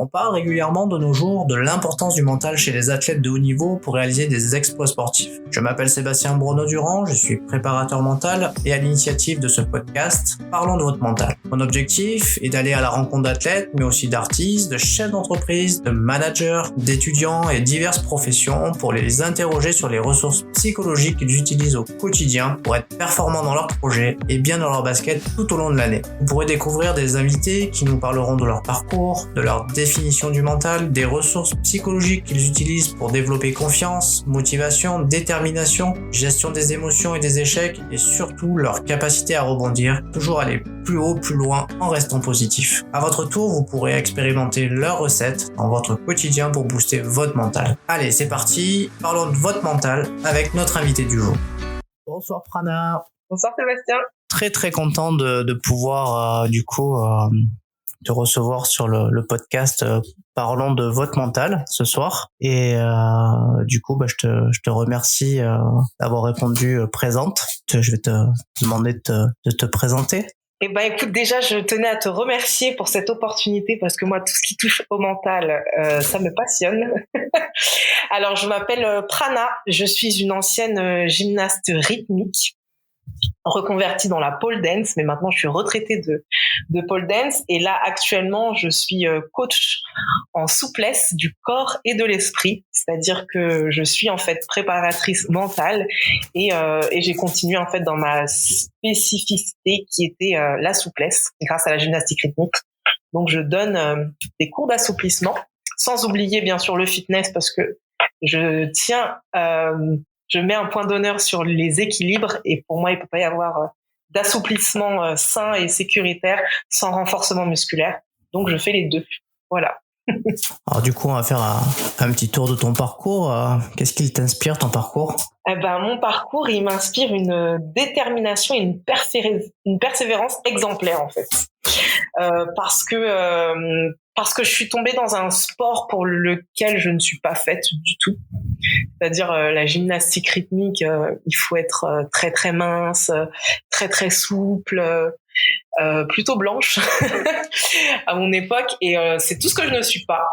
On parle régulièrement de nos jours de l'importance du mental chez les athlètes de haut niveau pour réaliser des exploits sportifs. Je m'appelle Sébastien Bruno-Durand, je suis préparateur mental et à l'initiative de ce podcast, parlons de votre mental. Mon objectif est d'aller à la rencontre d'athlètes, mais aussi d'artistes, de chefs d'entreprise, de managers, d'étudiants et diverses professions pour les interroger sur les ressources psychologiques qu'ils utilisent au quotidien pour être performants dans leurs projets et bien dans leur basket tout au long de l'année. Vous pourrez découvrir des invités qui nous parleront de leur parcours, de leur définition du mental, des ressources psychologiques qu'ils utilisent pour développer confiance, motivation, détermination, gestion des émotions et des échecs et surtout leur capacité à rebondir, toujours aller plus haut, plus loin en restant positif. À votre tour, vous pourrez expérimenter leurs recettes dans votre quotidien pour booster votre mental. Allez, c'est parti, parlons de votre mental avec notre invité du jour. Bonsoir Prana. Bonsoir Sébastien. Très content de pouvoir te recevoir sur le podcast Parlons de votre mental ce soir. Et je te remercie d'avoir répondu présente. Je vais te demander de te présenter. Eh ben écoute, déjà je tenais à te remercier pour cette opportunité parce que moi tout ce qui touche au mental, ça me passionne. Alors je m'appelle Prana, je suis une ancienne gymnaste rythmique reconvertie dans la pole dance, mais maintenant je suis retraitée de pole dance et là actuellement je suis coach en souplesse du corps et de l'esprit, c'est-à-dire que je suis en fait préparatrice mentale et j'ai continué en fait dans ma spécificité qui était la souplesse grâce à la gymnastique rythmique. Donc je donne des cours d'assouplissement sans oublier bien sûr le fitness parce que je tiens je mets un point d'honneur sur les équilibres et pour moi, il ne peut pas y avoir d'assouplissement sain et sécuritaire sans renforcement musculaire. Donc, je fais les deux. Voilà. Alors du coup, on va faire un petit tour de ton parcours. Qu'est-ce qui t'inspire, ton parcours ? Mon parcours, il m'inspire une détermination et une persévérance exemplaire, en fait. Parce que je suis tombée dans un sport pour lequel je ne suis pas faite du tout. C'est-à-dire la gymnastique rythmique, il faut être très mince, très souple, plutôt blanche à mon époque et c'est tout ce que je ne suis pas.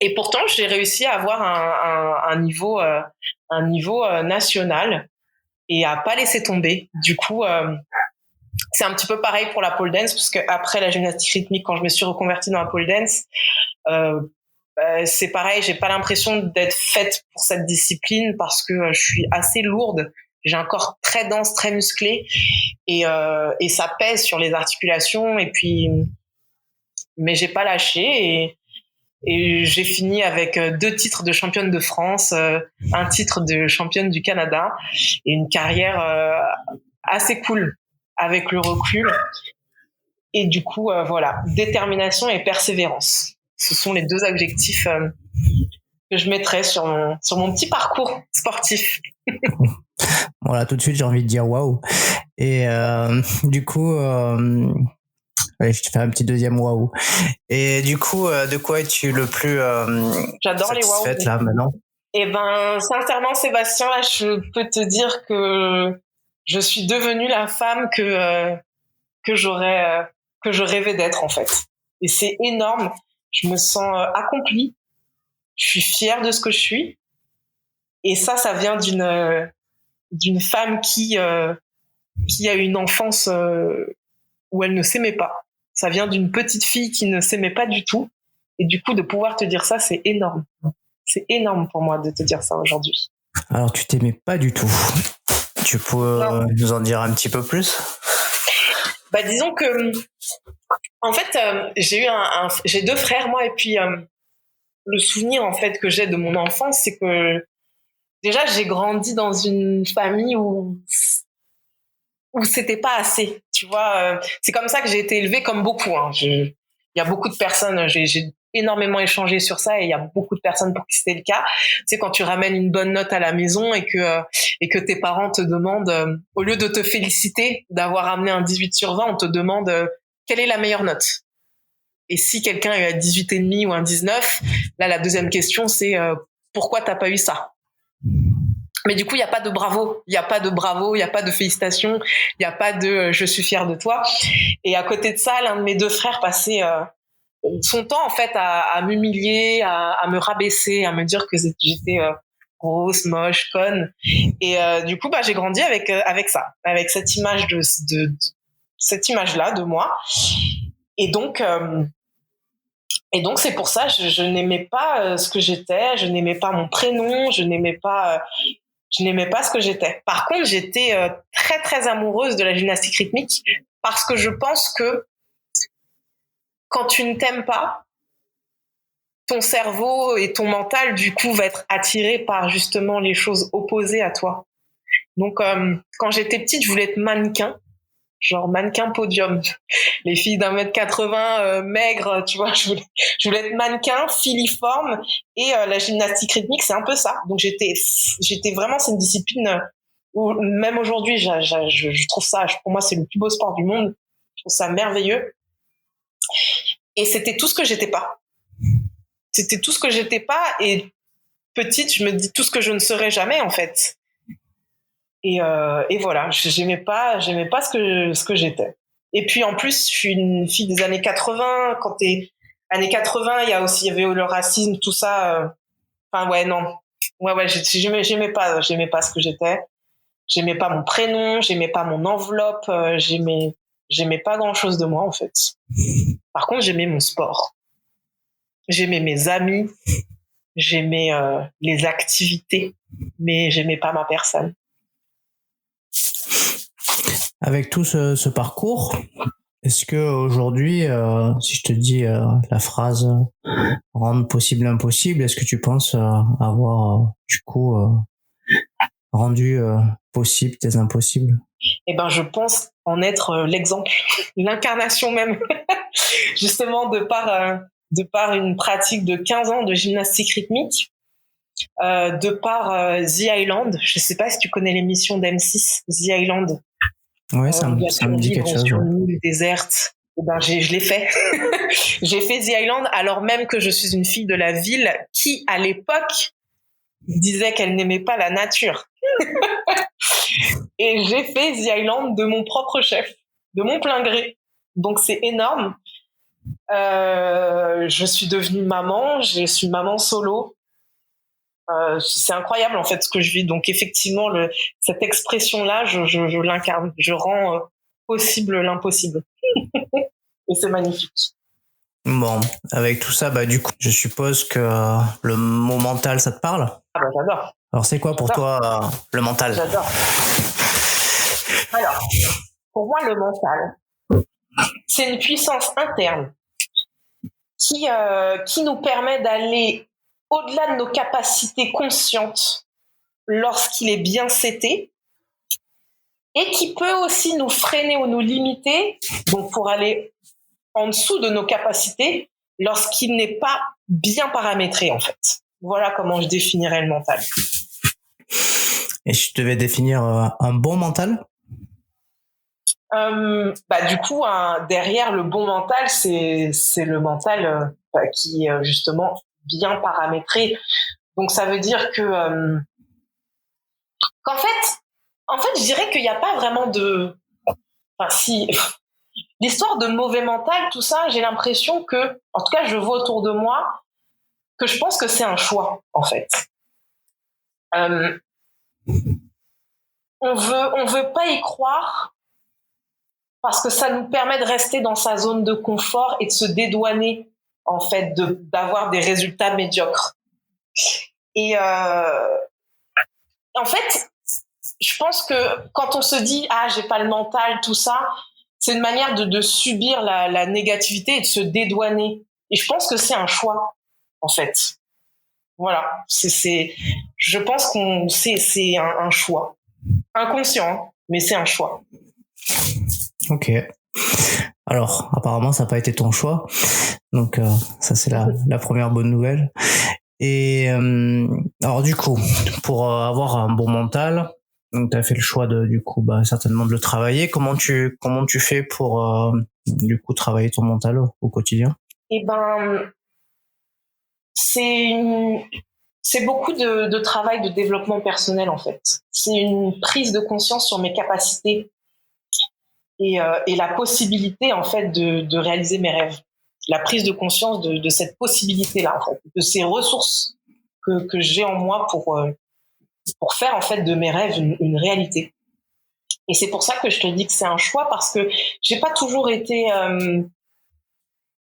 Et pourtant, j'ai réussi à avoir un niveau national et à pas laisser tomber. Du coup, c'est un petit peu pareil pour la pole dance parce que après la gymnastique rythmique, quand je me suis reconvertie dans la pole dance, c'est pareil, j'ai pas l'impression d'être faite pour cette discipline parce que je suis assez lourde. J'ai un corps très dense, très musclé et ça pèse sur les articulations mais j'ai pas lâché et j'ai fini avec 2 titres de championne de France, un titre de championne du Canada et une carrière assez cool avec le recul. Et du coup, voilà, détermination et persévérance. Ce sont les 2 adjectifs que je mettrais sur mon petit parcours sportif. Voilà, tout de suite, j'ai envie de dire waouh. Et du coup, allez, je te fais un petit deuxième waouh. Et du coup, de quoi es-tu le plus J'adore les waouh. Là maintenant ? Eh ben, sincèrement, Sébastien, là, je peux te dire que je suis devenue la femme que je rêvais d'être en fait. Et c'est énorme. Je me sens accomplie. Je suis fière de ce que je suis. Et ça vient d'une femme qui a eu une enfance où elle ne s'aimait pas. Ça vient d'une petite fille qui ne s'aimait pas du tout. Et du coup, de pouvoir te dire ça, c'est énorme. C'est énorme pour moi de te dire ça aujourd'hui. Alors, tu t'aimais pas du tout. Tu peux nous en dire un petit peu plus ? Bah, disons que, en fait, j'ai 2 frères, moi, et puis le souvenir, en fait, que j'ai de mon enfance, c'est que déjà, j'ai grandi dans une famille où c'était pas assez, tu vois. C'est comme ça que j'ai été élevée, comme beaucoup. Il y a beaucoup de personnes, j'ai énormément échangé sur ça et il y a beaucoup de personnes pour qui c'était le cas. Tu sais, quand tu ramènes une bonne note à la maison et que tes parents te demandent, au lieu de te féliciter d'avoir amené un 18 sur 20, on te demande quelle est la meilleure note. Et si quelqu'un a eu un 18,5 ou un 19, là, la deuxième question, c'est pourquoi t'as pas eu ça? Mais du coup, il n'y a pas de bravo, il n'y a pas de félicitations, il n'y a pas de je suis fière de toi. Et à côté de ça, l'un de mes 2 frères passait son temps en fait à m'humilier, à me rabaisser, à me dire que j'étais grosse, moche, conne. Et du coup, j'ai grandi avec ça, avec cette image de cette image-là de moi. Et donc c'est pour ça je n'aimais pas ce que j'étais, je n'aimais pas mon prénom, je n'aimais pas ce que j'étais. Par contre, j'étais très très amoureuse de la gymnastique rythmique parce que je pense que quand tu ne t'aimes pas, ton cerveau et ton mental, du coup, va être attiré par justement les choses opposées à toi. Donc, quand j'étais petite, je voulais être mannequin, genre mannequin podium. Les filles d'1m80 maigres, tu vois, je voulais être mannequin, filiforme, et la gymnastique rythmique, c'est un peu ça. Donc, j'étais vraiment, c'est une discipline où même aujourd'hui, je trouve ça, pour moi, c'est le plus beau sport du monde. Je trouve ça merveilleux. Et c'était tout ce que j'étais pas. C'était tout ce que j'étais pas, et petite, je me dis tout ce que je ne serai jamais, en fait. Et voilà, j'aimais pas ce que j'étais. Et puis, en plus, je suis une fille des années 80. Quand t'es années 80, il y avait le racisme, tout ça. Enfin, ouais, non. Ouais, j'aimais pas ce que j'étais. J'aimais pas mon prénom, j'aimais pas mon enveloppe, j'aimais pas grand chose de moi, en fait. Par contre, j'aimais mon sport. J'aimais mes amis, j'aimais les activités, mais j'aimais pas ma personne. Avec tout ce parcours, est-ce que aujourd'hui, si je te dis la phrase rendre possible l'impossible, est-ce que tu penses avoir du coup rendu possible tes impossibles? Eh ben, je pense en être l'exemple, l'incarnation même, justement de par une pratique de 15 ans de gymnastique rythmique, de par The Island. Je sais pas si tu connais l'émission d'M6, The Island. Ouais, ça me dit quelque chose. Sur une île déserte. Je l'ai fait. J'ai fait The Island alors même que je suis une fille de la ville qui, à l'époque, disait qu'elle n'aimait pas la nature. Et j'ai fait The Island de mon propre chef, de mon plein gré. Donc c'est énorme. Je suis devenue maman, je suis maman solo. C'est incroyable en fait ce que je vis. Donc effectivement, cette expression-là, je l'incarne. Je rends possible l'impossible. Et c'est magnifique. Bon, avec tout ça, du coup, je suppose que le mot mental, ça te parle? Ah j'adore. Alors c'est quoi pour toi le mental? J'adore. Alors, pour moi, le mental, c'est une puissance interne qui nous permet d'aller au-delà de nos capacités conscientes lorsqu'il est bien seté, et qui peut aussi nous freiner ou nous limiter, donc pour aller en dessous de nos capacités lorsqu'il n'est pas bien paramétré, en fait. Voilà comment je définirais le mental. Et si je devais définir un bon mental? Du coup, derrière le bon mental, c'est le mental qui est justement bien paramétré. Donc ça veut dire que qu'en fait, je dirais qu'il n'y a pas vraiment de, enfin si l'histoire de mauvais mental, tout ça, j'ai l'impression que, en tout cas, je vois autour de moi que je pense que c'est un choix, en fait. On veut pas y croire parce que ça nous permet de rester dans sa zone de confort et de se dédouaner, en fait, d'avoir des résultats médiocres. Et en fait, je pense que quand on se dit « Ah, j'ai pas le mental », tout ça, c'est une manière de subir la négativité et de se dédouaner. Et je pense que c'est un choix, en fait. Voilà. Je pense c'est un choix. Inconscient, hein, mais c'est un choix. Ok. Alors, apparemment, ça n'a pas été ton choix. Donc, ça, c'est la première bonne nouvelle. Et alors, du coup, pour avoir un bon mental, donc tu as fait le choix certainement de le travailler. Comment tu fais pour du coup travailler ton mental au quotidien? Eh ben, c'est beaucoup de travail de développement personnel, en fait. C'est une prise de conscience sur mes capacités et la possibilité, en fait, de réaliser mes rêves. la prise de conscience de cette possibilité-là, en fait, de ces ressources que j'ai en moi pour faire en fait de mes rêves une réalité. Et c'est pour ça que je te dis que c'est un choix, parce que j'ai pas toujours été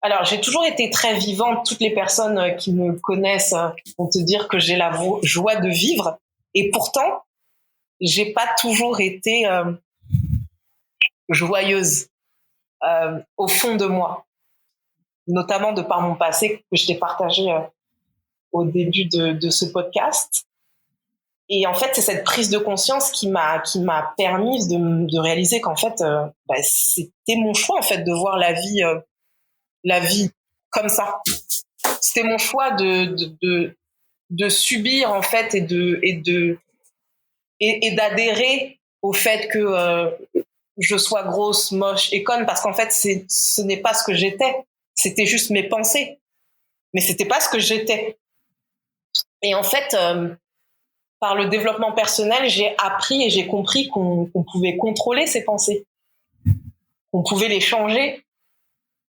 alors j'ai toujours été très vivante. Toutes les personnes qui me connaissent vont te dire que j'ai la joie de vivre, et pourtant j'ai pas toujours été joyeuse au fond de moi, notamment de par mon passé que je t'ai partagé au début de ce podcast. Et en fait, c'est cette prise de conscience qui m'a permis de réaliser qu'en fait, c'était mon choix en fait de voir la vie comme ça. C'était mon choix de subir en fait et d'adhérer au fait que je sois grosse, moche et conne, parce qu'en fait, ce n'est pas ce que j'étais. C'était juste mes pensées, mais c'était pas ce que j'étais. Et en fait, par le développement personnel, j'ai appris et j'ai compris qu'on pouvait contrôler ses pensées, qu'on pouvait les changer.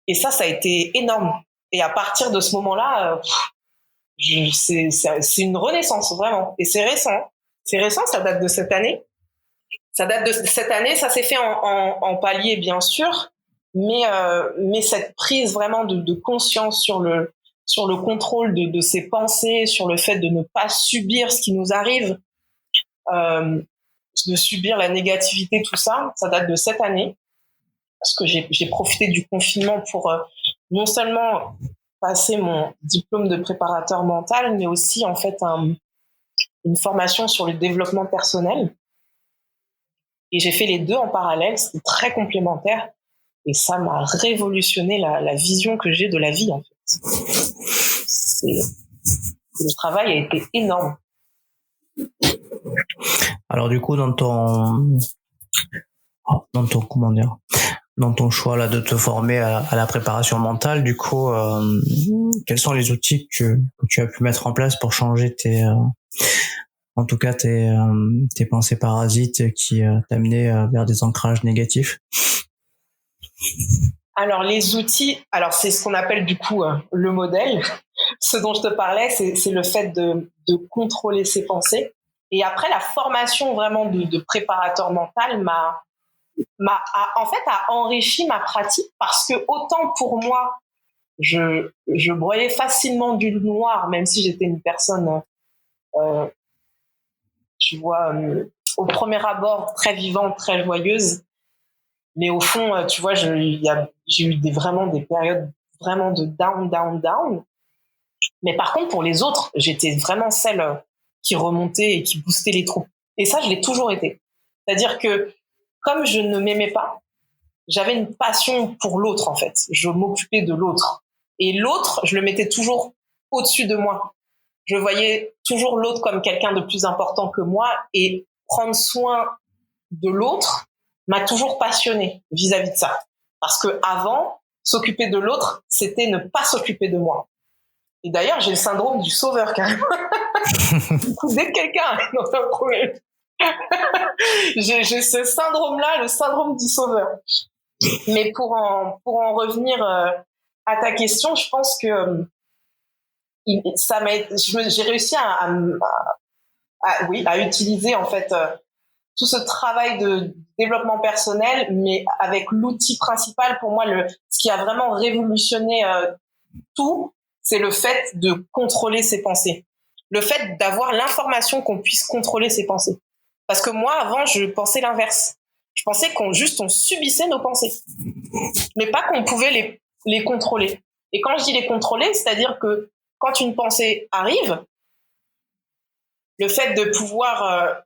Et ça a été énorme. Et à partir de ce moment-là, c'est une renaissance, vraiment. Et c'est récent. C'est récent, ça date de cette année. Ça s'est fait en palier, bien sûr, mais cette prise vraiment de conscience sur le contrôle de ses pensées, sur le fait de ne pas subir ce qui nous arrive, de subir la négativité, tout ça, ça date de cette année, parce que j'ai profité du confinement pour non seulement passer mon diplôme de préparateur mental, mais aussi en fait une formation sur le développement personnel. Et j'ai fait les deux en parallèle, c'était très complémentaire, et ça m'a révolutionné la vision que j'ai de la vie, en fait. Le travail a été énorme. Alors du coup, dans ton choix là de te former à la préparation mentale, du coup, quels sont les outils que tu as pu mettre en place pour changer tes pensées parasites qui t'amenaient vers des ancrages négatifs? Alors les outils, c'est ce qu'on appelle du coup le modèle. Ce dont je te parlais, c'est le fait de contrôler ses pensées. Et après, la formation vraiment de préparateur mental a enrichi ma pratique, parce que autant pour moi, je broyais facilement du noir, même si j'étais une personne, tu vois, au premier abord très vivante, très joyeuse. Mais au fond, tu vois, j'ai eu vraiment des périodes vraiment de down. Mais par contre, pour les autres, j'étais vraiment celle qui remontait et qui boostait les troupes. Et ça, je l'ai toujours été. C'est-à-dire que comme je ne m'aimais pas, j'avais une passion pour l'autre, en fait. Je m'occupais de l'autre. Et l'autre, je le mettais toujours au-dessus de moi. Je voyais toujours l'autre comme quelqu'un de plus important que moi, et prendre soin de l'autre m'a toujours passionnée vis-à-vis de ça. Parce que avant, s'occuper de l'autre, c'était ne pas s'occuper de moi. Et d'ailleurs, j'ai le syndrome du sauveur, carrément. Du coup, dès que quelqu'un est dans un problème, j'ai ce syndrome-là, le syndrome du sauveur. Mais pour en revenir à ta question, je pense que j'ai réussi à utiliser en fait tout ce travail de développement personnel, mais avec l'outil principal pour moi, ce qui a vraiment révolutionné tout, c'est le fait de contrôler ses pensées. Le fait d'avoir l'information qu'on puisse contrôler ses pensées. Parce que moi, avant, je pensais l'inverse. Je pensais qu'on subissait nos pensées. Mais pas qu'on pouvait les contrôler. Et quand je dis les contrôler, c'est-à-dire que quand une pensée arrive, le fait de pouvoir,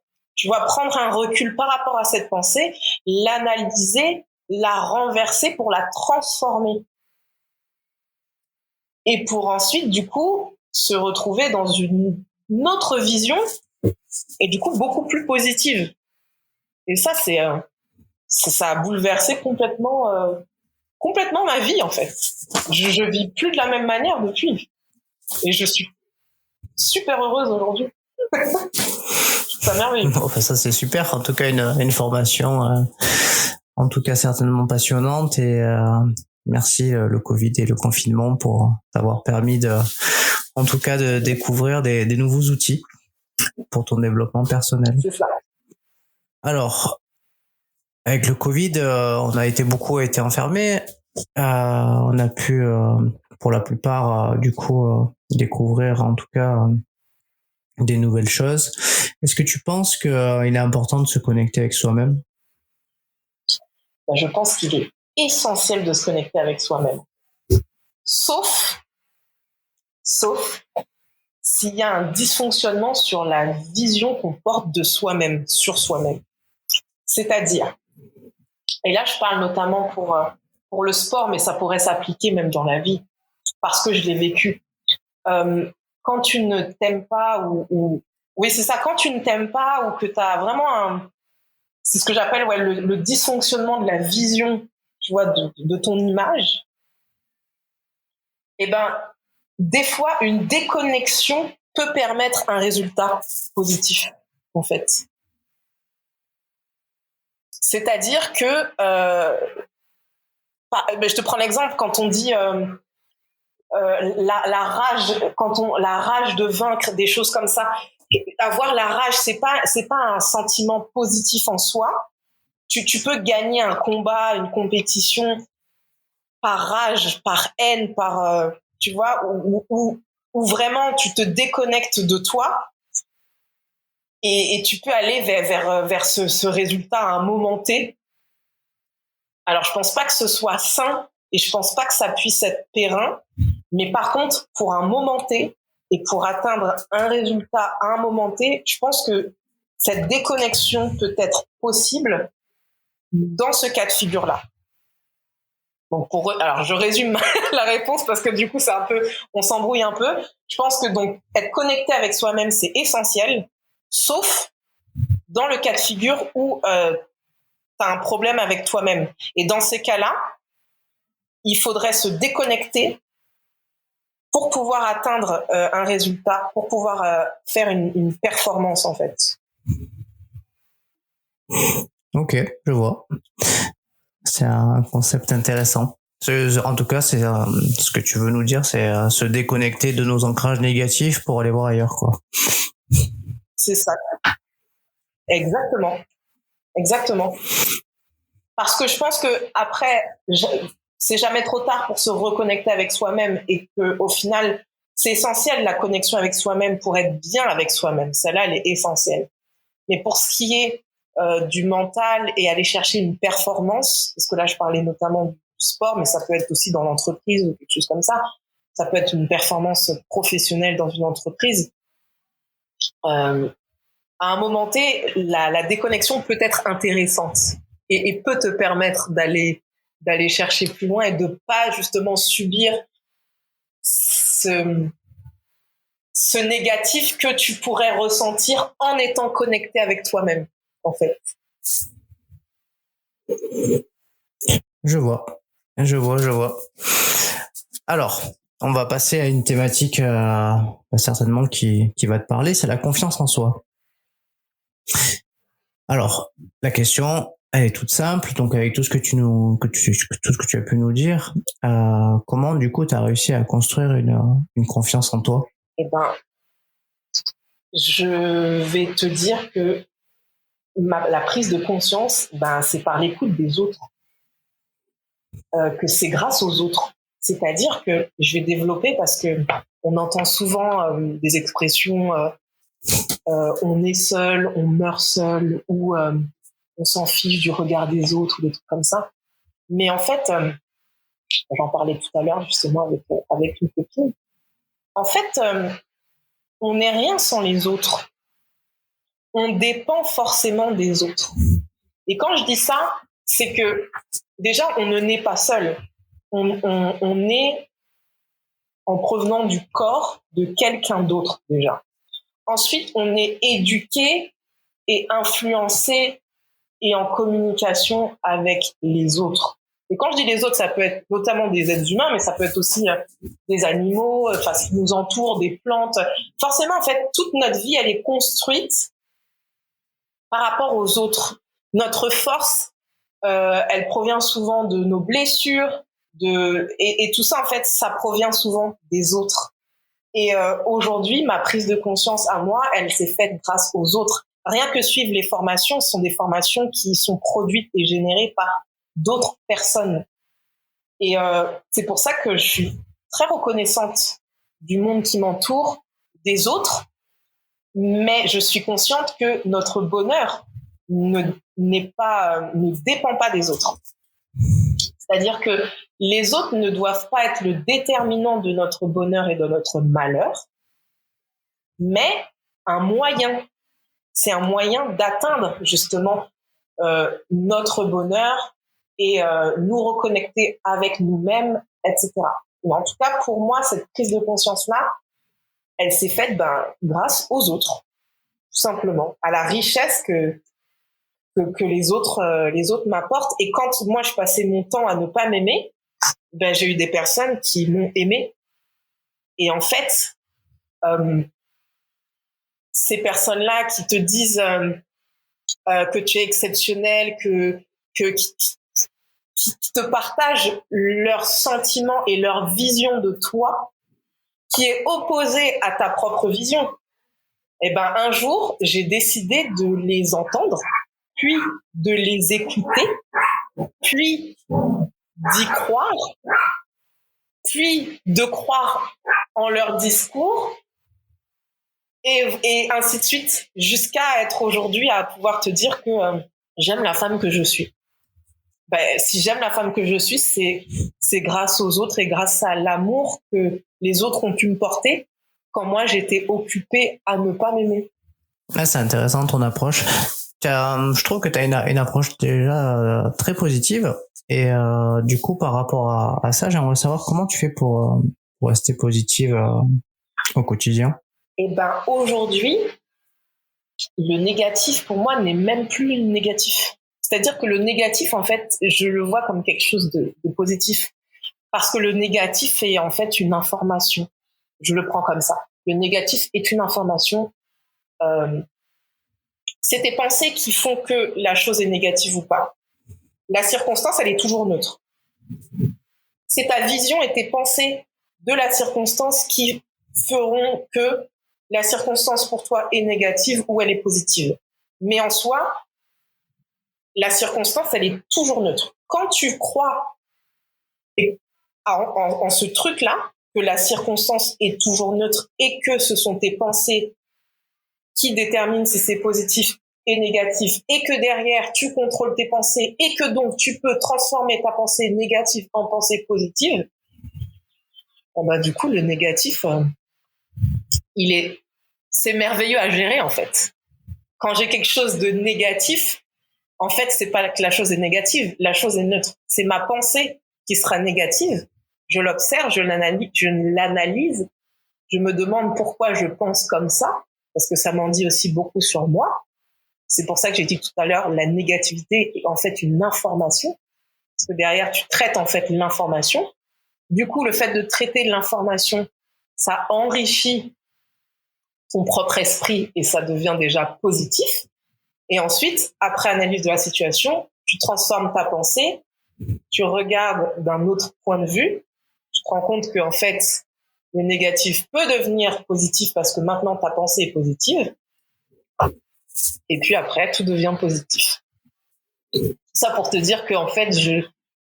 prendre un recul par rapport à cette pensée, l'analyser, la renverser pour la transformer. Et pour ensuite, du coup, se retrouver dans une autre vision, et du coup, beaucoup plus positive. Et ça, ça a bouleversé complètement ma vie, en fait. Je vis plus de la même manière depuis. Et je suis super heureuse aujourd'hui. C'est merveilleux. Enfin, ça, c'est super. En tout cas, une formation, en tout cas, certainement passionnante Merci le Covid et le confinement pour t'avoir permis en tout cas de découvrir des nouveaux outils pour ton développement personnel. C'est ça. Alors, avec le Covid, on a beaucoup été enfermés. On a pu, pour la plupart, découvrir en tout cas des nouvelles choses. Est-ce que tu penses qu'il est important de se connecter avec soi-même? Je pense qu'il est essentiel de se connecter avec soi-même. Sauf s'il y a un dysfonctionnement sur la vision qu'on porte de soi-même, sur soi-même. C'est-à-dire, et là je parle notamment pour le sport, mais ça pourrait s'appliquer même dans la vie, parce que je l'ai vécu. Quand tu ne t'aimes pas oui, c'est ça, quand tu ne t'aimes pas ou que tu as vraiment c'est ce que j'appelle le dysfonctionnement de la vision, tu vois, de ton image, des fois, une déconnexion peut permettre un résultat positif, en fait. C'est-à-dire que, je te prends l'exemple, quand on dit la rage de vaincre, des choses comme ça. Avoir la rage, c'est pas un sentiment positif en soi. Tu peux gagner un combat, une compétition par rage, par haine, tu vois, où vraiment tu te déconnectes de toi et tu peux aller vers ce résultat à un moment T. Alors, je pense pas que ce soit sain et je pense pas que ça puisse être périn, mais par contre, pour un moment T et pour atteindre un résultat à un moment T, je pense que cette déconnexion peut être possible dans ce cas de figure-là. Donc alors je résume la réponse parce que du coup on s'embrouille un peu. Je pense que donc être connecté avec soi-même c'est essentiel, sauf dans le cas de figure où t'as un problème avec toi-même. Et dans ces cas-là, il faudrait se déconnecter pour pouvoir atteindre un résultat, pour pouvoir faire une performance en fait. Ok, je vois. C'est un concept intéressant. En tout cas, c'est ce que tu veux nous dire, c'est se déconnecter de nos ancrages négatifs pour aller voir ailleurs, quoi. C'est ça. Exactement. Parce que je pense que après, c'est jamais trop tard pour se reconnecter avec soi-même et que au final, c'est essentiel la connexion avec soi-même pour être bien avec soi-même. Celle-là, elle est essentielle. Mais pour ce qui est du mental et aller chercher une performance, parce que là je parlais notamment du sport, mais ça peut être aussi dans l'entreprise ou quelque chose comme ça. Ça peut être une performance professionnelle dans une entreprise. À un moment T, la déconnexion peut être intéressante et peut te permettre d'aller chercher plus loin et de pas justement subir ce négatif que tu pourrais ressentir en étant connecté avec toi-même, en fait. Je vois. Alors, on va passer à une thématique certainement qui va te parler, c'est la confiance en soi. Alors, la question, elle est toute simple. Donc, avec tout ce que tu as pu nous dire, comment du coup tu as réussi à construire une confiance en toi? Je vais te dire que la prise de conscience, c'est par l'écoute des autres, que c'est grâce aux autres. C'est-à-dire que je vais développer parce que on entend souvent des expressions on est seul, on meurt seul, ou on s'en fiche du regard des autres, ou des trucs comme ça. Mais en fait, j'en parlais tout à l'heure justement avec une copine. En fait, on n'est rien sans les autres. On dépend forcément des autres. Et quand je dis ça, c'est que déjà, on ne naît pas seul. On naît en provenant du corps de quelqu'un d'autre déjà. Ensuite, on est éduqué et influencé et en communication avec les autres. Et quand je dis les autres, ça peut être notamment des êtres humains, mais ça peut être aussi des animaux, ce qui nous entoure, des plantes. Forcément, en fait, toute notre vie, elle est construite par rapport aux autres. Notre force, elle provient souvent de nos blessures, et tout ça, en fait, ça provient souvent des autres. Et aujourd'hui, ma prise de conscience à moi, elle s'est faite grâce aux autres. Rien que suivre les formations, ce sont des formations qui sont produites et générées par d'autres personnes. Et c'est pour ça que je suis très reconnaissante du monde qui m'entoure, des autres, mais je suis consciente que notre bonheur ne dépend pas des autres. C'est-à-dire que les autres ne doivent pas être le déterminant de notre bonheur et de notre malheur, mais un moyen. C'est un moyen d'atteindre justement notre bonheur et nous reconnecter avec nous-mêmes, etc. Mais en tout cas, pour moi, cette prise de conscience-là, elle s'est faite grâce aux autres, tout simplement, à la richesse que les autres m'apportent. Et quand moi, je passais mon temps à ne pas m'aimer, j'ai eu des personnes qui m'ont aimé. Et en fait, ces personnes-là qui te disent que tu es exceptionnel, qui te partagent leurs sentiments et leur vision de toi, qui est opposée à ta propre vision. Un jour, j'ai décidé de les entendre, puis de les écouter, puis d'y croire, puis de croire en leur discours, et ainsi de suite, jusqu'à être aujourd'hui à pouvoir te dire que j'aime la femme que je suis. Si j'aime la femme que je suis, c'est grâce aux autres et grâce à l'amour que les autres ont pu me porter quand moi j'étais occupée à ne pas m'aimer. Ah, c'est intéressant ton approche. Je trouve que tu as une approche déjà très positive. Et du coup, par rapport à ça, j'aimerais savoir comment tu fais pour rester positive au quotidien. Aujourd'hui, le négatif pour moi n'est même plus négatif. C'est-à-dire que le négatif, en fait, je le vois comme quelque chose de positif. Parce que le négatif est en fait une information. Je le prends comme ça. Le négatif est une information. C'est tes pensées qui font que la chose est négative ou pas. La circonstance, elle est toujours neutre. C'est ta vision et tes pensées de la circonstance qui feront que la circonstance pour toi est négative ou elle est positive. Mais en soi, la circonstance, elle est toujours neutre. Quand tu crois en ce truc-là, que la circonstance est toujours neutre et que ce sont tes pensées qui déterminent si c'est positif et négatif, et que derrière, tu contrôles tes pensées et que donc tu peux transformer ta pensée négative en pensée positive, du coup, le négatif, c'est merveilleux à gérer, en fait. Quand j'ai quelque chose de négatif, en fait, c'est pas que la chose est négative, la chose est neutre. C'est ma pensée qui sera négative. Je l'observe, je l'analyse, je me demande pourquoi je pense comme ça, parce que ça m'en dit aussi beaucoup sur moi. C'est pour ça que j'ai dit tout à l'heure, la négativité est en fait une information, parce que derrière, tu traites en fait l'information. Du coup, le fait de traiter l'information, ça enrichit ton propre esprit et ça devient déjà positif. Et ensuite, après analyse de la situation, tu transformes ta pensée, tu regardes d'un autre point de vue, tu te rends compte que en fait, le négatif peut devenir positif parce que maintenant ta pensée est positive. Et puis après, tout devient positif. Tout ça pour te dire que en fait,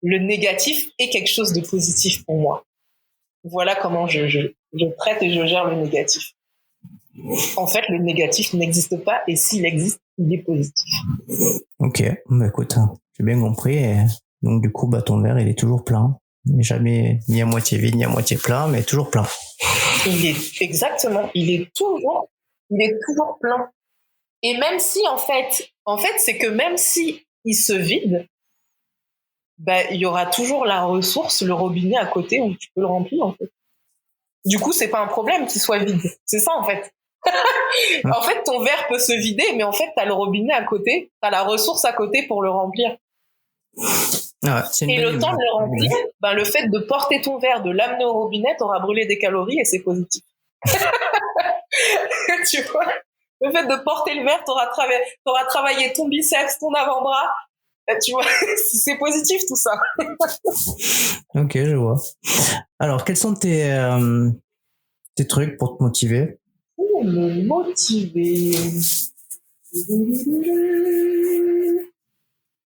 le négatif est quelque chose de positif pour moi. Voilà comment je traite et je gère le négatif. En fait, le négatif n'existe pas et s'il existe, il est positif. Ok, écoute, j'ai bien compris. Et donc du coup, ton verre, il est toujours plein. Il n'est jamais ni à moitié vide, ni à moitié plein, mais toujours plein. Il est toujours plein. Et même si, en fait, c'est que même si il se vide, il y aura toujours la ressource, le robinet à côté où tu peux le remplir, en fait. Du coup, c'est pas un problème qu'il soit vide. C'est ça, en fait. En fait, ton verre peut se vider, mais en fait, t'as le robinet à côté, t'as la ressource à côté pour le remplir. Et le temps de le remplir, le fait de porter ton verre, de l'amener au robinet, t'auras brûlé des calories et c'est positif. Tu vois? Le fait de porter le verre, t'auras travaillé ton biceps, ton avant-bras, Tu vois, c'est positif tout ça. Ok, je vois. Alors, quels sont tes trucs pour te motiver? Pour me motiver.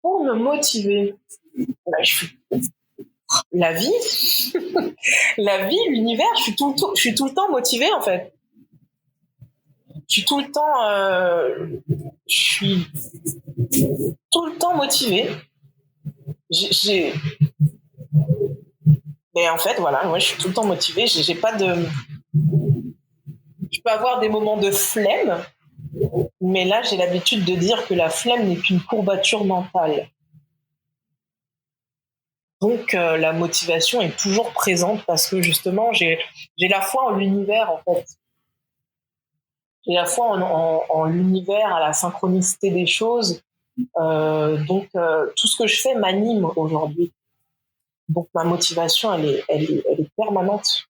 Pour me motiver. La vie, l'univers, je suis tout le temps motivée en fait. Je suis tout le temps, je suis tout le temps motivée. J'ai, mais en fait, voilà, moi, je suis tout le temps motivée. J'ai pas de, je peux avoir des moments de flemme, mais là, j'ai l'habitude de dire que la flemme n'est qu'une courbature mentale. Donc, la motivation est toujours présente parce que justement, j'ai la foi en l'univers en fait. J'ai la foi en l'univers, à la synchronicité des choses. Donc, tout ce que je fais m'anime aujourd'hui. Donc, ma motivation, elle est permanente.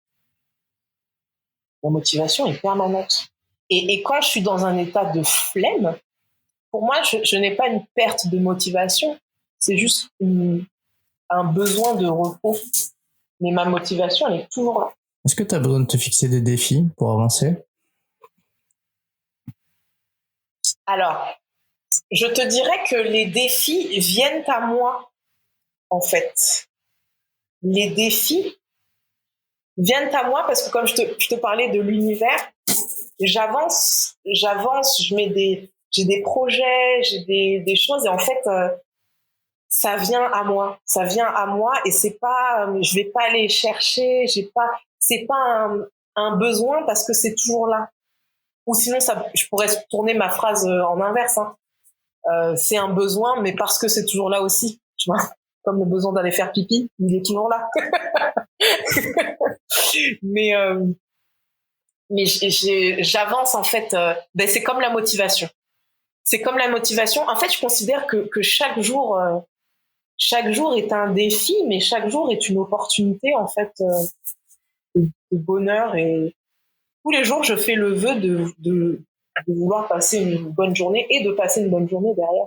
Ma motivation est permanente. Et quand je suis dans un état de flemme, pour moi, je n'ai pas une perte de motivation. C'est juste un besoin de repos. Mais ma motivation, elle est toujours là. Est-ce que tu as besoin de te fixer des défis pour avancer? Alors, je te dirais que les défis viennent à moi, en fait. Les défis viennent à moi parce que comme je te parlais de l'univers, j'avance, j'ai des projets, j'ai des choses et en fait, ça vient à moi et c'est pas, je vais pas aller chercher, c'est pas un besoin parce que c'est toujours là. Ou sinon, je pourrais tourner ma phrase en inverse. Hein. C'est un besoin, mais parce que c'est toujours là aussi. Tu vois, comme le besoin d'aller faire pipi, il est toujours là. mais j'avance en fait. C'est comme la motivation. C'est comme la motivation. En fait, je considère que chaque jour est un défi, mais chaque jour est une opportunité en fait de bonheur. Et tous les jours, je fais le vœu de vouloir passer une bonne journée et de passer une bonne journée derrière,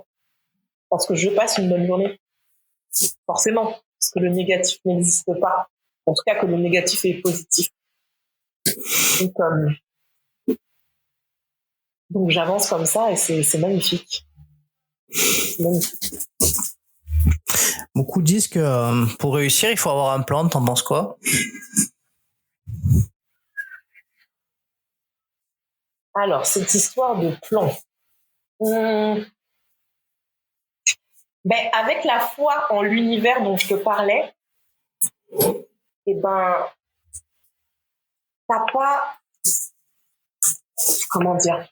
parce que je passe une bonne journée, forcément, parce que le négatif n'existe pas. En tout cas, que le négatif est positif. Donc j'avance comme ça et c'est magnifique. C'est magnifique. Beaucoup disent que pour réussir, il faut avoir un plan. T'en penses quoi? Alors, cette histoire de plan. Avec la foi en l'univers dont je te parlais, t'as pas... Comment dire?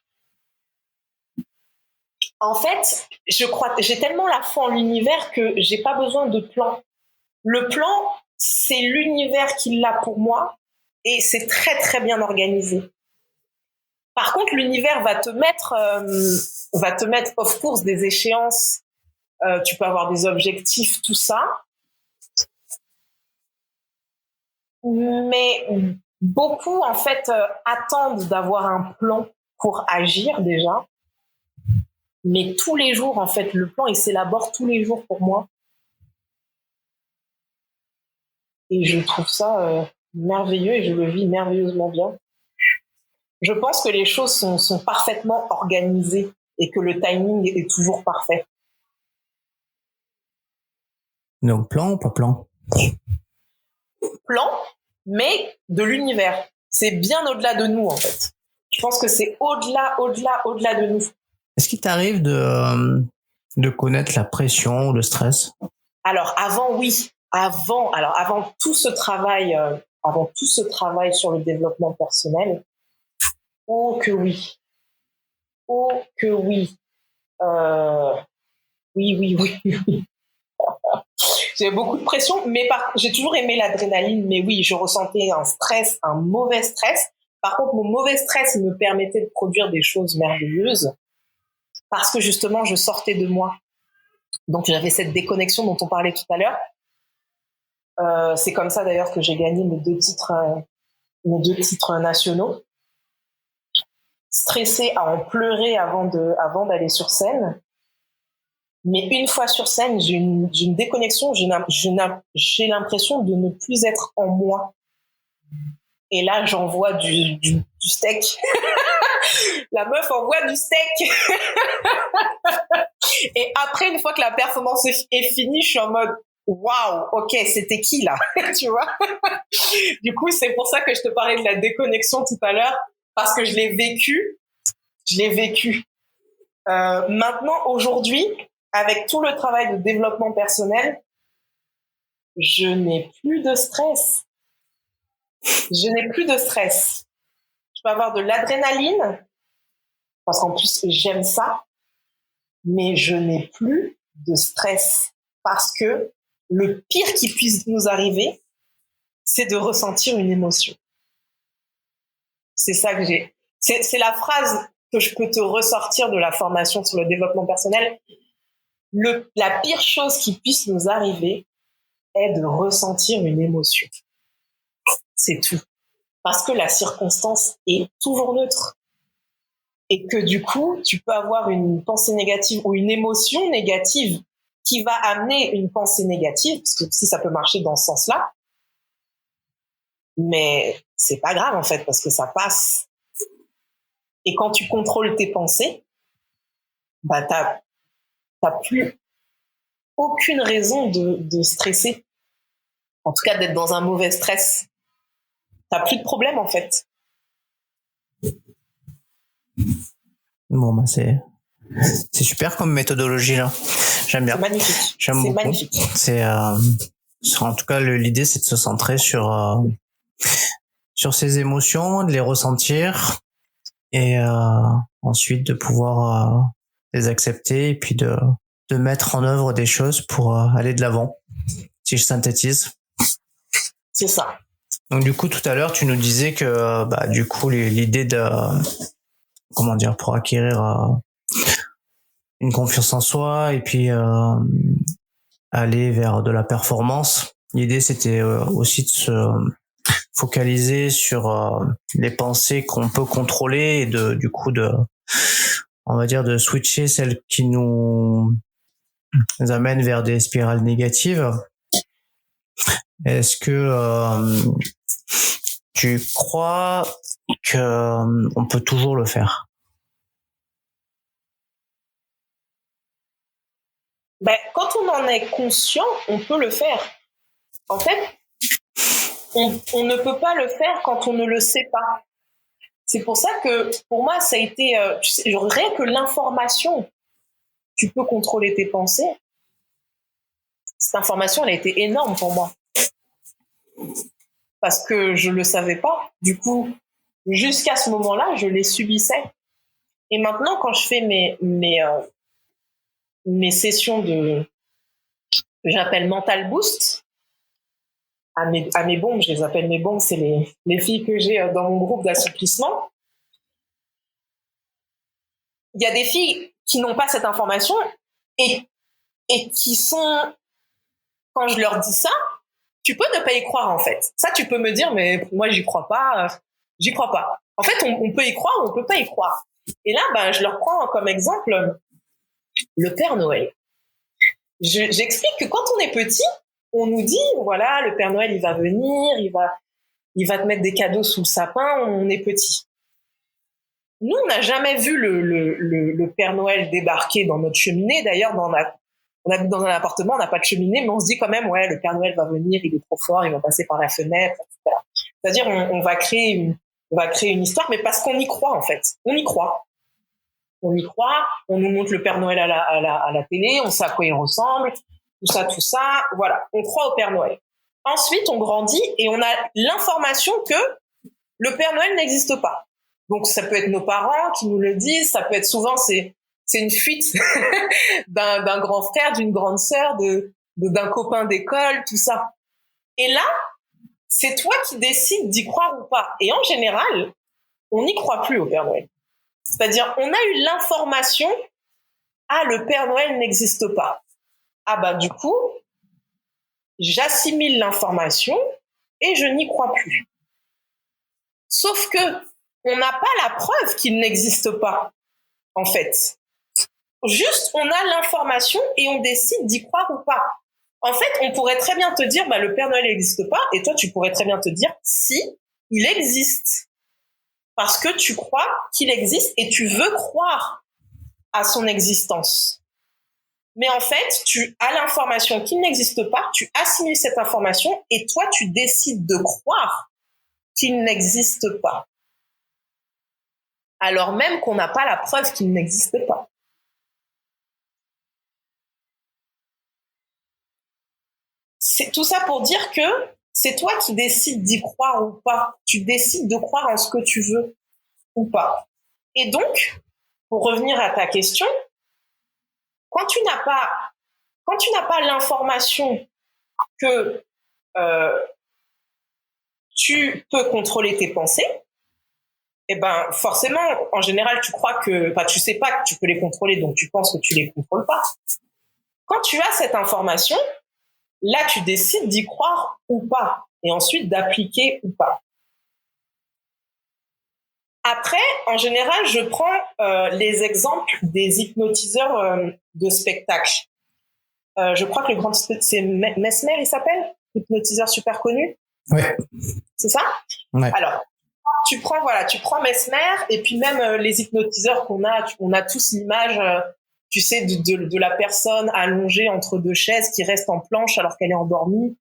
En fait, j'ai tellement la foi en l'univers que j'ai pas besoin de plan. Le plan, c'est l'univers qui l'a pour moi et c'est très très bien organisé. Par contre, l'univers va te mettre of course des échéances. Tu peux avoir des objectifs, tout ça. Mais beaucoup, en fait, attendent d'avoir un plan pour agir déjà. Mais tous les jours, en fait, le plan, il s'élabore tous les jours pour moi. Et je trouve ça merveilleux et je le vis merveilleusement bien. Je pense que les choses sont parfaitement organisées et que le timing est toujours parfait. Donc, plan ou pas plan? Plan, mais de l'univers. C'est bien au-delà de nous, en fait. Je pense que c'est au-delà de nous. Est-ce qu'il t'arrive de connaître la pression ou le stress? Alors, avant, oui. Avant tout ce travail sur le développement personnel, oh que oui. Oh que oui. Oui. J'ai beaucoup de pression, mais j'ai toujours aimé l'adrénaline, mais oui, je ressentais un mauvais stress. Par contre, mon mauvais stress me permettait de produire des choses merveilleuses parce que justement, je sortais de moi. Donc, j'avais cette déconnexion dont on parlait tout à l'heure. C'est comme ça d'ailleurs que j'ai gagné mes deux titres nationaux. Stressée à en pleurer avant d'aller sur scène. Mais une fois sur scène, j'ai une déconnexion, j'ai l'impression de ne plus être en moi. Et là, j'envoie du steak. La meuf envoie du steak. Et après, une fois que la performance est finie, je suis en mode waouh, ok, c'était qui là? Tu vois? Du coup, c'est pour ça que je te parlais de la déconnexion tout à l'heure, parce que je l'ai vécu. Maintenant, aujourd'hui, avec tout le travail de développement personnel, je n'ai plus de stress. Je peux avoir de l'adrénaline, parce qu'en plus, j'aime ça, mais je n'ai plus de stress, parce que le pire qui puisse nous arriver, c'est de ressentir une émotion. C'est ça que j'ai. C'est la phrase que je peux te ressortir de la formation sur le développement personnel. La pire chose qui puisse nous arriver est de ressentir une émotion. C'est tout. Parce que la circonstance est toujours neutre. Et que du coup, tu peux avoir une pensée négative ou une émotion négative qui va amener une pensée négative, parce que si ça peut marcher dans ce sens-là, mais c'est pas grave en fait, parce que ça passe. Et quand tu contrôles tes pensées, bah t'as plus aucune raison de stresser. En tout cas, d'être dans un mauvais stress. T'as plus de problème en fait. Bon, bah c'est super comme méthodologie là. J'aime bien. C'est magnifique. J'aime beaucoup. Magnifique. En tout cas, l'idée c'est de se centrer sur ces émotions, de les ressentir et ensuite de pouvoir les accepter et puis de mettre en œuvre des choses pour aller de l'avant. Si je synthétise. C'est ça. Donc du coup, tout à l'heure, tu nous disais que du coup l'idée de pour acquérir une confiance en soi et puis aller vers de la performance. L'idée, c'était aussi de se focaliser sur les pensées qu'on peut contrôler et de switcher celles qui nous amènent vers des spirales négatives. Est-ce que tu crois que on peut toujours le faire? Quand on en est conscient, on peut le faire. En fait, on ne peut pas le faire quand on ne le sait pas. C'est pour ça que, pour moi, ça a été... rien que l'information, tu peux contrôler tes pensées. Cette information, elle a été énorme pour moi. Parce que je ne le savais pas. Du coup, jusqu'à ce moment-là, je les subissais. Et maintenant, quand je fais mes sessions que j'appelle Mental Boost, à mes bombes, je les appelle mes bombes, c'est les filles que j'ai dans mon groupe d'assouplissement. Il y a des filles qui n'ont pas cette information et qui sont, quand je leur dis ça, tu peux ne pas y croire en fait. Ça, tu peux me dire, mais moi, j'y crois pas. En fait, on peut y croire ou on peut pas y croire. Et là, je leur prends comme exemple le Père Noël. J'explique que quand on est petit, on nous dit, voilà, le Père Noël, il va venir, il va te mettre des cadeaux sous le sapin, on est petit. Nous, on n'a jamais vu le Père Noël débarquer dans notre cheminée. D'ailleurs, on habite dans un appartement, on n'a pas de cheminée, mais on se dit quand même, ouais, le Père Noël va venir, il est trop fort, il va passer par la fenêtre, etc. C'est-à-dire, on va créer une histoire, mais parce qu'on y croit, en fait. On y croit. On nous montre le Père Noël à la télé, on sait à quoi il ressemble, tout ça, voilà. On croit au Père Noël. Ensuite, on grandit et on a l'information que le Père Noël n'existe pas. Donc, ça peut être nos parents qui nous le disent, ça peut être souvent, c'est une fuite d'un grand frère, d'une grande sœur, d'un copain d'école, tout ça. Et là, c'est toi qui décides d'y croire ou pas. Et en général, on n'y croit plus au Père Noël. C'est-à-dire, on a eu l'information, le Père Noël n'existe pas. Du coup, j'assimile l'information et je n'y crois plus. Sauf que on n'a pas la preuve qu'il n'existe pas, en fait. Juste, on a l'information et on décide d'y croire ou pas. En fait, on pourrait très bien te dire, le Père Noël n'existe pas, et toi, tu pourrais très bien te dire, si, il existe. Parce que tu crois qu'il existe et tu veux croire à son existence. Mais en fait, tu as l'information qu'il n'existe pas, tu assimiles cette information et toi, tu décides de croire qu'il n'existe pas. Alors même qu'on n'a pas la preuve qu'il n'existe pas. C'est tout ça pour dire que c'est toi qui décides d'y croire ou pas. Tu décides de croire en ce que tu veux ou pas. Et donc, pour revenir à ta question, quand tu n'as pas l'information que tu peux contrôler tes pensées, eh ben forcément, en général, tu crois que, tu sais pas que tu peux les contrôler, donc tu penses que tu les contrôles pas. Quand tu as cette information, là, tu décides d'y croire ou pas, et ensuite d'appliquer ou pas. Après, en général, je prends les exemples des hypnotiseurs de spectacle. Je crois que le grand, c'est Mesmer, il s'appelle, hypnotiseur super connu. Ouais. C'est ça? Ouais. Alors, tu prends Mesmer, et puis même les hypnotiseurs qu'on a, on a tous l'image, tu sais, de la personne allongée entre deux chaises qui reste en planche alors qu'elle est endormie.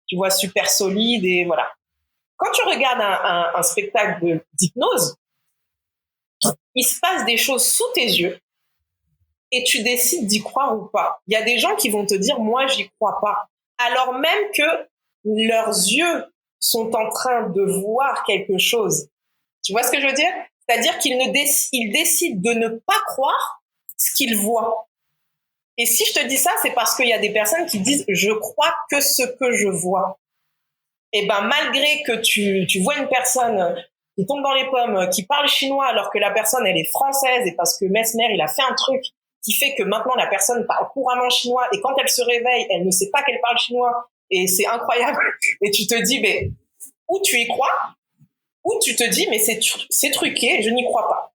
Tu vois, super solide, et voilà. Quand tu regardes un spectacle d'hypnose, il se passe des choses sous tes yeux et tu décides d'y croire ou pas. Il y a des gens qui vont te dire, moi, j'y crois pas. Alors même que leurs yeux sont en train de voir quelque chose. Tu vois ce que je veux dire? C'est-à-dire qu'ils décident de ne pas croire ce qu'ils voient. Et si je te dis ça, c'est parce qu'il y a des personnes qui disent, je crois que ce que je vois. Et ben, malgré que tu vois une personne qui tombe dans les pommes, qui parle chinois alors que la personne, elle est française, et parce que Mesmer, il a fait un truc qui fait que maintenant la personne parle couramment chinois, et quand elle se réveille, elle ne sait pas qu'elle parle chinois, et c'est incroyable. Et tu te dis, mais ou tu y crois, ou tu te dis, mais c'est truqué, je n'y crois pas.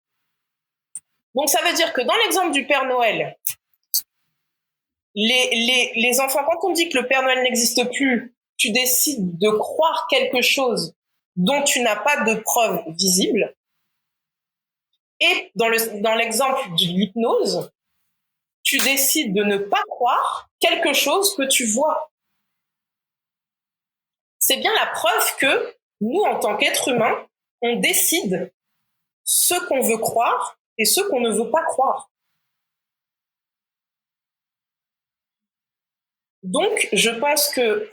Donc ça veut dire que dans l'exemple du Père Noël, les enfants, quand on dit que le Père Noël n'existe plus, tu décides de croire quelque chose dont tu n'as pas de preuve visible. Et dans l'exemple de l'hypnose, tu décides de ne pas croire quelque chose que tu vois. C'est bien la preuve que nous, en tant qu'êtres humains, on décide ce qu'on veut croire et ce qu'on ne veut pas croire. Donc, je pense que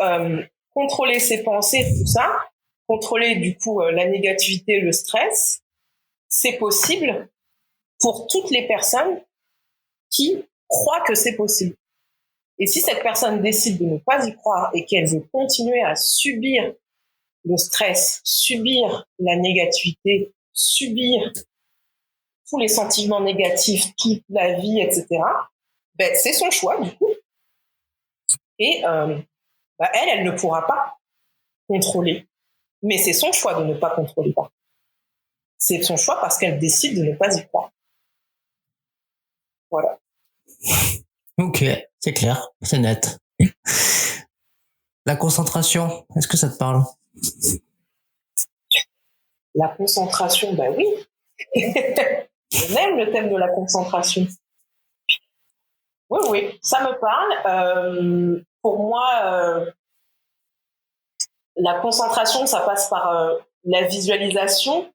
contrôler ses pensées, tout ça, contrôler du coup la négativité, le stress, c'est possible pour toutes les personnes qui croient que c'est possible. Et si cette personne décide de ne pas y croire et qu'elle veut continuer à subir le stress, subir la négativité, subir tous les sentiments négatifs, toute la vie, etc., ben, c'est son choix du coup. Et elle ne pourra pas contrôler. Mais c'est son choix de ne pas contrôler. C'est son choix parce qu'elle décide de ne pas y croire. Voilà. Ok, c'est clair, c'est net. La concentration, est-ce que ça te parle? La concentration, ben oui. On aime le thème de la concentration. Oui, ça me parle. Pour moi, la concentration, ça passe par la visualisation,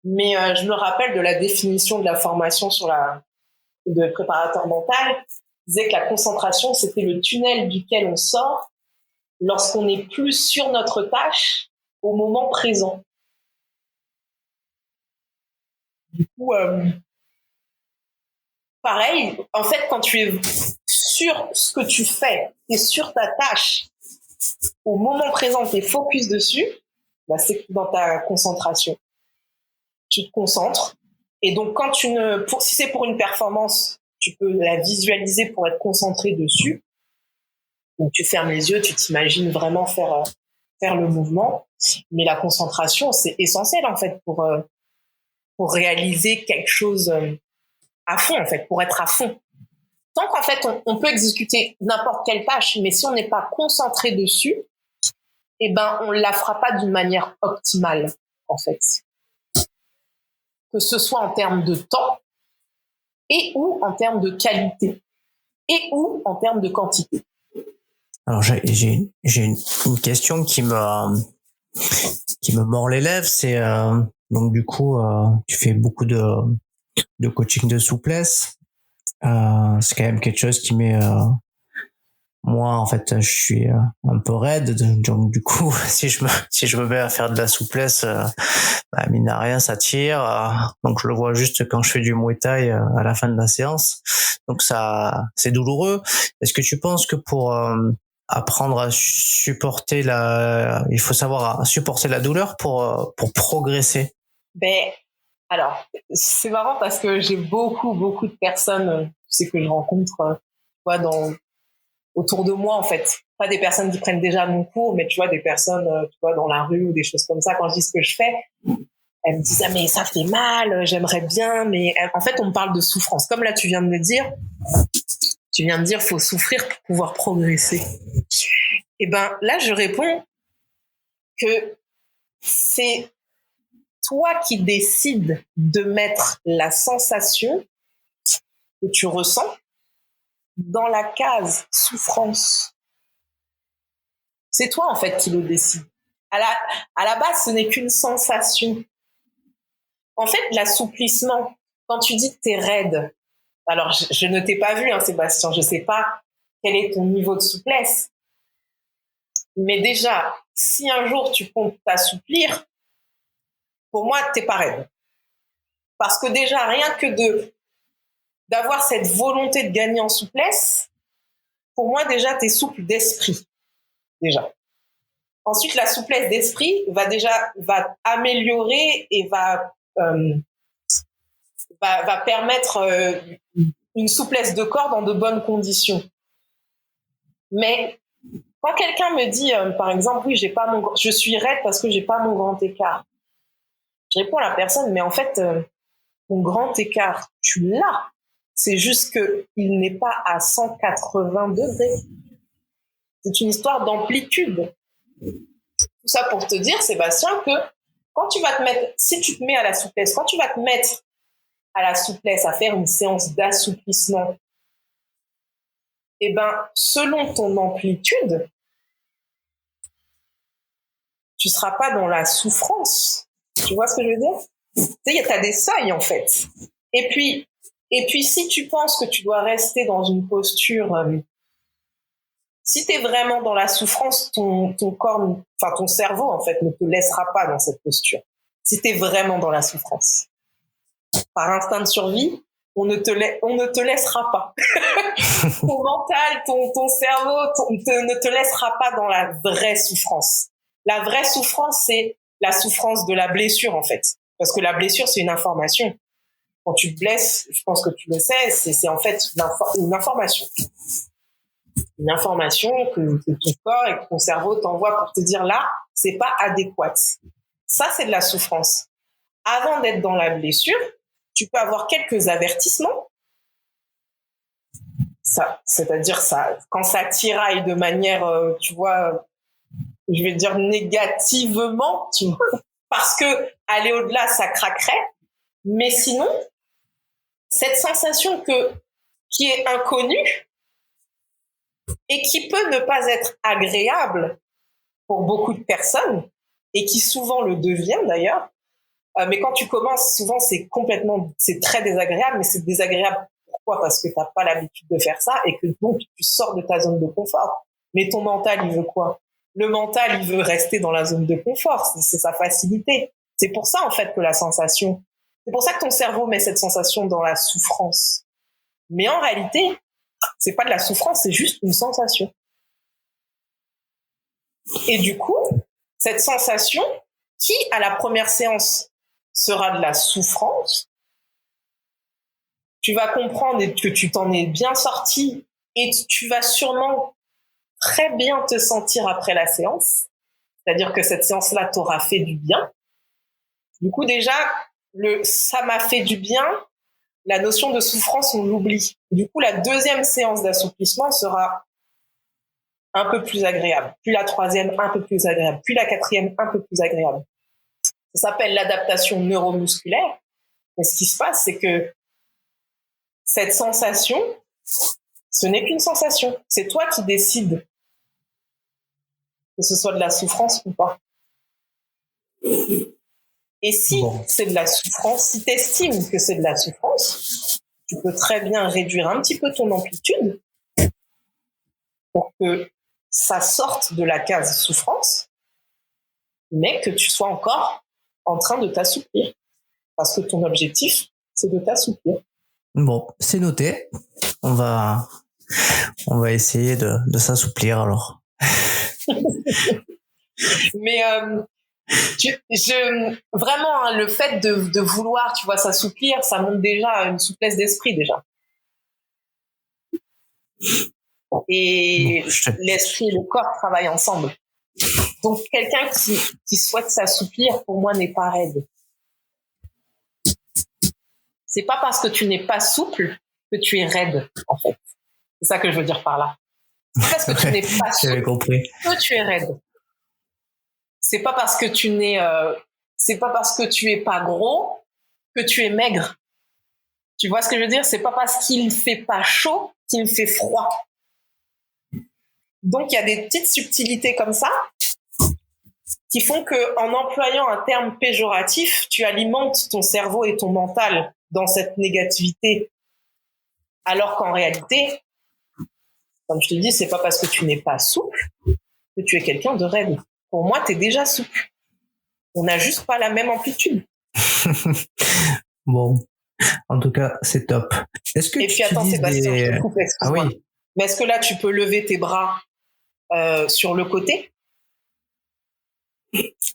mais je me rappelle de la définition de la formation de préparateur mental, disait que la concentration, c'était le tunnel duquel on sort lorsqu'on n'est plus sur notre tâche au moment présent. Du coup, pareil, en fait, quand tu es sur ce que tu fais et sur ta tâche au moment présent, tu es focus dessus, bah, c'est dans ta concentration. Tu te concentres. Et donc, si c'est pour une performance, tu peux la visualiser pour être concentré dessus. Donc, tu fermes les yeux, tu t'imagines vraiment faire le mouvement. Mais la concentration, c'est essentiel, en fait, pour réaliser quelque chose à fond, en fait, pour être à fond. Tant qu'en fait, on peut exécuter n'importe quelle tâche, mais si on n'est pas concentré dessus, eh ben, on la fera pas d'une manière optimale, en fait. Que ce soit en termes de temps, et ou en termes de qualité, et ou en termes de quantité. Alors, j'ai une question qui me mord les lèvres, c'est, donc, du coup, tu fais beaucoup de coaching de souplesse. C'est quand même quelque chose qui met, moi, en fait, je suis un peu raide, donc du coup, si je me mets à faire de la souplesse, mine de rien, ça tire. Donc je le vois juste quand je fais du Muay Thai à la fin de la séance. Donc ça, c'est douloureux. Est-ce que tu penses que pour apprendre à supporter il faut savoir supporter la douleur pour progresser? Ben, alors, c'est marrant parce que j'ai beaucoup de personnes, que je rencontre, autour de moi, en fait. Pas des personnes qui prennent déjà mon cours, mais tu vois, des personnes, dans la rue ou des choses comme ça. Quand je dis ce que je fais, elles me disent, ah, mais ça fait mal, j'aimerais bien, mais en fait, on me parle de souffrance. Comme là, tu viens de me dire, faut souffrir pour pouvoir progresser. Et ben, là, je réponds que c'est toi qui décides de mettre la sensation que tu ressens dans la case souffrance. C'est toi, en fait, qui le décide. À la base, ce n'est qu'une sensation. En fait, l'assouplissement, quand tu dis que t'es raide, alors je ne t'ai pas vu, hein, Sébastien, je sais pas quel est ton niveau de souplesse. Mais déjà, si un jour tu comptes t'assouplir, pour moi, t'es pas raide. Parce que déjà, rien que d'avoir cette volonté de gagner en souplesse, pour moi, déjà, t'es souple d'esprit. Déjà. Ensuite, la souplesse d'esprit va améliorer et va permettre une souplesse de corps dans de bonnes conditions. Mais quand quelqu'un me dit, par exemple, oui, je suis raide parce que j'ai pas mon grand écart, je réponds à la personne, mais en fait, ton grand écart, tu l'as. C'est juste que il n'est pas à 180 degrés. C'est une histoire d'amplitude. Tout ça pour te dire, Sébastien, que si tu te mets à la souplesse, quand tu vas te mettre à la souplesse, à faire une séance d'assouplissement, eh ben, selon ton amplitude, tu seras pas dans la souffrance. Tu vois ce que je veux dire? Tu sais, t'as des seuils, en fait. Et puis, si tu penses que tu dois rester dans une posture, si t'es vraiment dans la souffrance, ton corps, enfin, ton cerveau, en fait, ne te laissera pas dans cette posture. Si t'es vraiment dans la souffrance. Par instinct de survie, on ne te laissera pas. Ton mental, ton cerveau ne te laissera pas dans la vraie souffrance. La vraie souffrance, c'est la souffrance de la blessure, en fait. Parce que la blessure, c'est une information. Quand tu te blesses, je pense que tu le sais, c'est en fait une information. Une information que ton corps et que ton cerveau t'envoie pour te dire là, c'est pas adéquat. Ça, c'est de la souffrance. Avant d'être dans la blessure, tu peux avoir quelques avertissements. C'est-à-dire quand ça tiraille de manière, je vais dire négativement, parce que aller au-delà, ça craquerait. Mais sinon, cette sensation qui est inconnue et qui peut ne pas être agréable pour beaucoup de personnes et qui souvent le devient d'ailleurs. Mais quand tu commences, souvent c'est très désagréable, mais c'est désagréable. Pourquoi? Parce que t'as pas l'habitude de faire ça et que donc tu sors de ta zone de confort. Mais ton mental, il veut quoi? Le mental, il veut rester dans la zone de confort. C'est sa facilité. C'est pour ça, en fait, c'est pour ça que ton cerveau met cette sensation dans la souffrance. Mais en réalité, c'est pas de la souffrance, c'est juste une sensation. Et du coup, cette sensation, qui, à la première séance, sera de la souffrance, tu vas comprendre que tu t'en es bien sorti et tu vas sûrement très bien te sentir après la séance. C'est-à-dire que cette séance-là t'aura fait du bien. Du coup, déjà, ça m'a fait du bien, la notion de souffrance, on l'oublie. Du coup, la deuxième séance d'assouplissement sera un peu plus agréable, puis la troisième un peu plus agréable, puis la quatrième un peu plus agréable. Ça s'appelle l'adaptation neuromusculaire. Mais ce qui se passe, c'est que cette sensation, ce n'est qu'une sensation. C'est toi qui décides que ce soit de la souffrance ou pas. Et si c'est de la souffrance, si tu estimes que c'est de la souffrance, tu peux très bien réduire un petit peu ton amplitude pour que ça sorte de la case souffrance, mais que tu sois encore en train de t'assouplir. Parce que ton objectif, c'est de t'assouplir. Bon, c'est noté. On va essayer de s'assouplir alors. Mais vraiment, hein, le fait de vouloir, tu vois, s'assouplir, ça montre déjà une souplesse d'esprit déjà. Et l'esprit et le corps travaillent ensemble. Donc quelqu'un qui souhaite s'assouplir, pour moi, n'est pas raide. C'est pas parce que tu n'es pas souple que tu es raide, en fait. C'est ça que je veux dire par là. C'est parce que tu n'es pas souple que tu es raide. C'est pas parce que c'est pas parce que tu es pas gros que tu es maigre. Tu vois ce que je veux dire? C'est pas parce qu'il fait pas chaud qu'il fait froid. Donc il y a des petites subtilités comme ça qui font que en employant un terme péjoratif, tu alimentes ton cerveau et ton mental dans cette négativité. Alors qu'en réalité, comme je te dis, c'est pas parce que tu n'es pas souple que tu es quelqu'un de raide. Pour moi, tu es déjà souple. On n'a juste pas la même amplitude. Bon, en tout cas, c'est top. Est-ce que et puis attends, Sébastien, je te coupe, excuse-moi. Ah oui. Mais est-ce que là, tu peux lever tes bras sur le côté?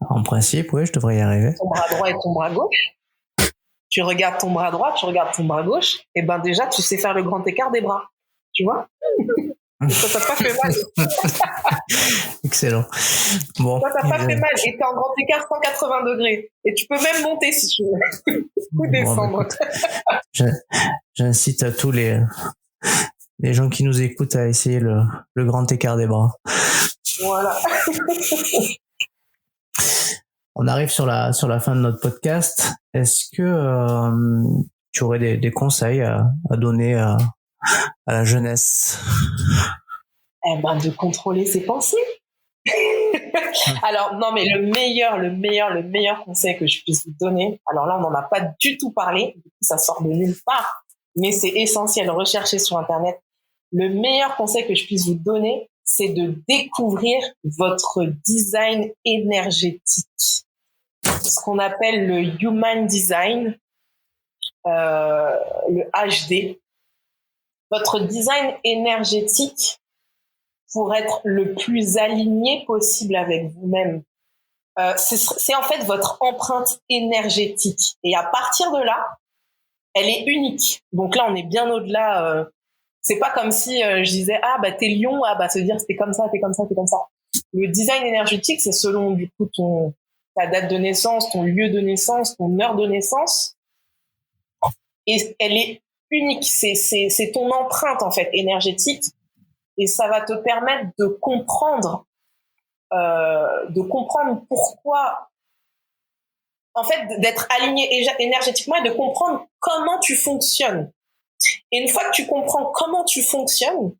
En principe, oui, je devrais y arriver. Ton bras droit et ton bras gauche. Tu regardes ton bras droit, tu regardes ton bras gauche. Et ben déjà, tu sais faire le grand écart des bras. Tu vois? Ça t'a pas fait mal. Excellent. Bon. Ça t'a pas fait mal. Et t'es en grand écart 180 degrés. Et tu peux même monter si tu veux. Ou descendre. J'incite à tous les gens qui nous écoutent à essayer le grand écart des bras. Voilà. On arrive sur la fin de notre podcast. Est-ce que tu aurais des conseils à donner à la jeunesse? Eh ben, de contrôler ses pensées. Alors, non, mais le meilleur conseil que je puisse vous donner, alors là, on n'en a pas du tout parlé, ça sort de nulle part, mais c'est essentiel, rechercher sur Internet. Le meilleur conseil que je puisse vous donner, c'est de découvrir votre design énergétique. Ce qu'on appelle le Human Design, le HD. Votre design énergétique pour être le plus aligné possible avec vous-même. C'est en fait votre empreinte énergétique. Et à partir de là, elle est unique. Donc là, on est bien au-delà. C'est pas comme si je disais ah bah t'es lion, ah bah ça veut dire t'es comme ça, t'es comme ça, t'es comme ça. Le design énergétique, c'est selon du coup ta date de naissance, ton lieu de naissance, ton heure de naissance. Et elle est unique. C'est ton empreinte en fait énergétique. Et ça va te permettre de comprendre pourquoi, en fait, d'être aligné énergétiquement et de comprendre comment tu fonctionnes. Et une fois que tu comprends comment tu fonctionnes,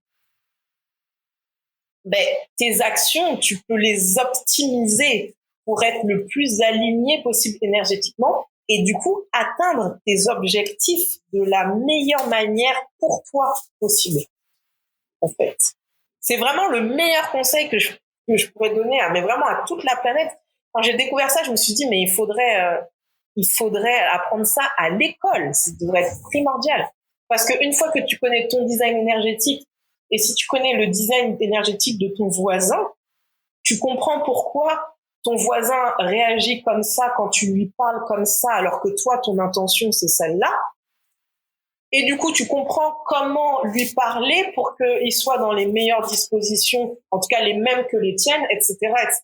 ben, tes actions, tu peux les optimiser pour être le plus aligné possible énergétiquement et du coup atteindre tes objectifs de la meilleure manière pour toi possible. En fait, c'est vraiment le meilleur conseil que je pourrais donner mais vraiment à toute la planète. Quand j'ai découvert ça, je me suis dit mais il faudrait apprendre ça à l'école, ça devrait être primordial. Parce qu'une fois que tu connais ton design énergétique et si tu connais le design énergétique de ton voisin, tu comprends pourquoi ton voisin réagit comme ça quand tu lui parles comme ça alors que toi ton intention c'est celle-là. Et du coup, tu comprends comment lui parler pour qu'il soit dans les meilleures dispositions, en tout cas les mêmes que les tiennes, etc., etc.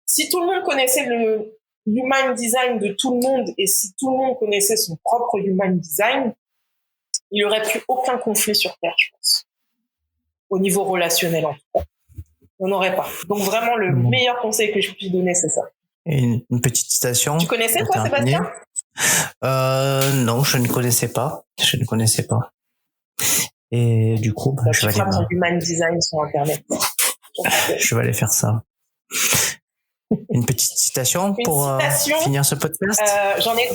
Si tout le monde connaissait le human design de tout le monde et si tout le monde connaissait son propre human design, il n'y aurait plus aucun conflit sur Terre, je pense. Au niveau relationnel, en tout cas. On n'aurait pas. Donc vraiment, le meilleur conseil que je puisse donner, c'est ça. Et une petite citation. Tu connaissais toi, Sébastien ? Non, je ne connaissais pas. Et du coup, je vais aller voir Human Design sur Internet. Je vais aller faire ça. Une petite citation pour finir ce podcast. J'en ai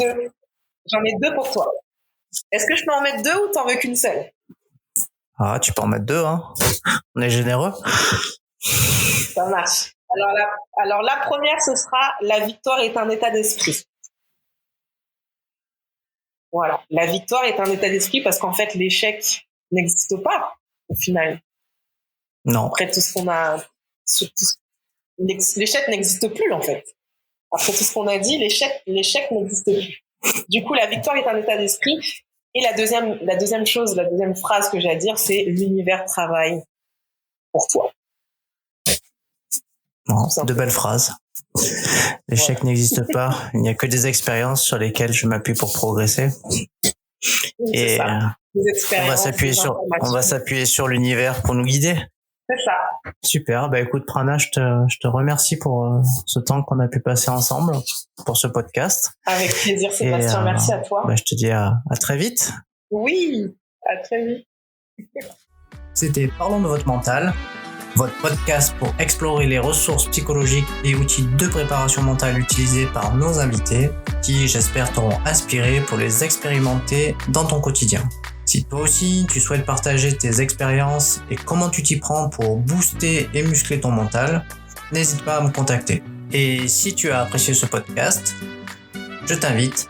deux pour toi. Est-ce que je peux en mettre 2 ou t'en veux qu'une seule ? Ah, tu peux en mettre 2, hein. On est généreux. Ça marche. Alors la première, ce sera « La victoire est un état d'esprit ». Voilà. La victoire est un état d'esprit parce qu'en fait, l'échec n'existe pas, au final. Non. Après tout ce qu'on a... L'échec n'existe plus, en fait. Après tout ce qu'on a dit, l'échec n'existe plus. Du coup, la victoire est un état d'esprit. Et la deuxième phrase que j'ai à dire, c'est « L'univers travaille pour toi ». Bon, de belles phrases. L'échec n'existe pas. Il n'y a que des expériences sur lesquelles je m'appuie pour progresser. Et on va s'appuyer sur l'univers pour nous guider. C'est ça. Super. Écoute, Prana, je te remercie pour ce temps qu'on a pu passer ensemble pour ce podcast. Avec plaisir, Sébastien. Merci à toi. Je te dis à très vite. Oui, à très vite. C'était Parlons de votre mental, votre podcast pour explorer les ressources psychologiques et outils de préparation mentale utilisés par nos invités, qui, j'espère, t'auront inspiré pour les expérimenter dans ton quotidien. Si toi aussi, tu souhaites partager tes expériences et comment tu t'y prends pour booster et muscler ton mental, n'hésite pas à me contacter. Et si tu as apprécié ce podcast, je t'invite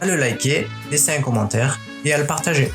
à le liker, laisser un commentaire et à le partager.